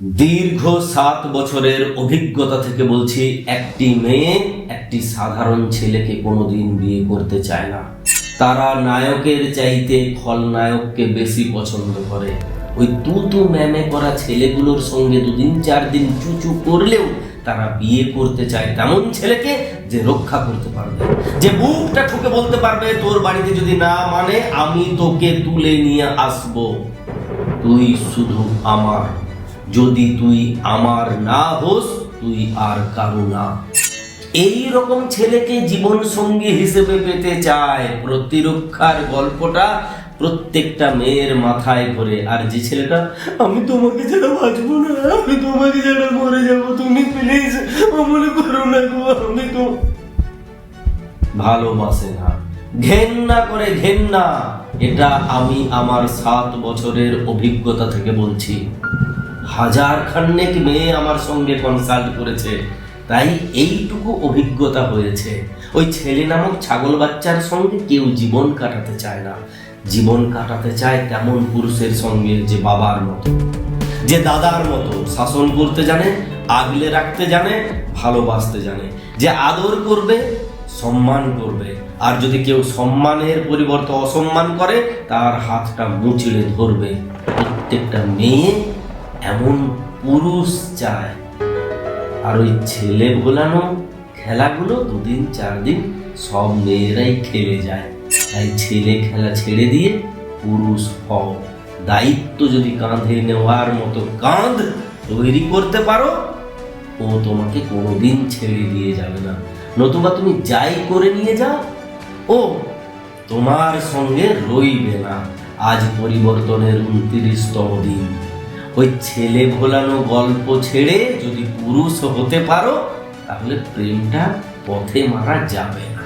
দীর্ঘ 7 বছরের অভিজ্ঞতা থেকে বলছি, একটি মেয়ে একটি সাধারণ ছেলেকে কোনোদিন বিয়ে করতে চায় না। তারা নায়কের চাইতে খলনায়ককে বেশি পছন্দ করে। ওই তু ম্যামে করা ছেলেগুলোর সঙ্গে 2-4 দিন চুচু করলেও তারা বিয়ে করতে চায় তেমন ছেলেকে, যে রক্ষা করতে পারবে, যে বুকটা ঠুকে বলতে পারবে তোর বাড়িতে যদি না মানে আমি তোকে তুলে নিয়ে আসব, তুই শুধু আমার, যদি তুই আমার না হোস তুই আর কারো না। এই রকম ছেলেকে জীবন সঙ্গী হিসেবে পেতে চায়। প্রতিরক্ষার গল্পটা প্রত্যেকটা মেয়ের মাথায় ঘোরে। আর যে ছেলেটা আমি তোমাকে ছাড়া বাঁচবো না, আমি তোমাকে ছাড়া মরে যাবো, তুমি প্লিজ অমন করো না গো, আমি তো ভালোবাসে না, ঘেন্না করে, ঘেন্না। এটা আমি আমার 7 বছরের অভিজ্ঞতা থেকে বলছি। হাজার খান্নেক মেয়ে আমার সঙ্গে কনসাল্ট করেছে, তাই এইটুকু অভিজ্ঞতা হয়েছে। ওই ছেলে নামক ছাগল বাচ্চার সঙ্গে কেউ জীবন কাটাতে চায় না। জীবন কাটাতে চায় তেমন পুরুষের সঙ্গে যে বাবার মতো, যে দাদার মতো শাসন করতে জানে, আগলে রাখতে জানে, ভালোবাসতে জানে, যে আদর করবে, সম্মান করবে। আর যদি কেউ সম্মানের পরিবর্তে অসম্মান করে তার হাতটা মুচড়ে ধরবে। প্রত্যেকটা মেয়ে এমন পুরুষ চায়। আর ওই ছেলে ভোলানো খেলাগুলো 2-4 দিন সব মেয়েরাই খেলে যায়। তাই ছেলে খেলা ছেড়ে দিয়ে পুরুষ হও। দায়িত্ব যদি কাঁধে নেওয়ার মতো কাঁধ তৈরি করতে পারো, ও তোমাকে কোনোদিন ছেড়ে দিয়ে যাবে না। নতুবা তুমি যাই করে নিয়ে যাও, ও তোমার সঙ্গে রইবে না। আজ পরিবর্তনের 29তম দিন। ওই ছেলে ভোলানো গল্প ছেড়ে যদি পুরুষ হতে পারো, তাহলে প্রেমটা পথে মারা যাবে না।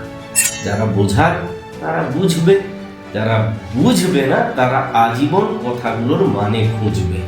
যারা বোঝার তারা বুঝবে, যারা বুঝবে না তারা আজীবন কথাগুলোর মানে খুঁজবে।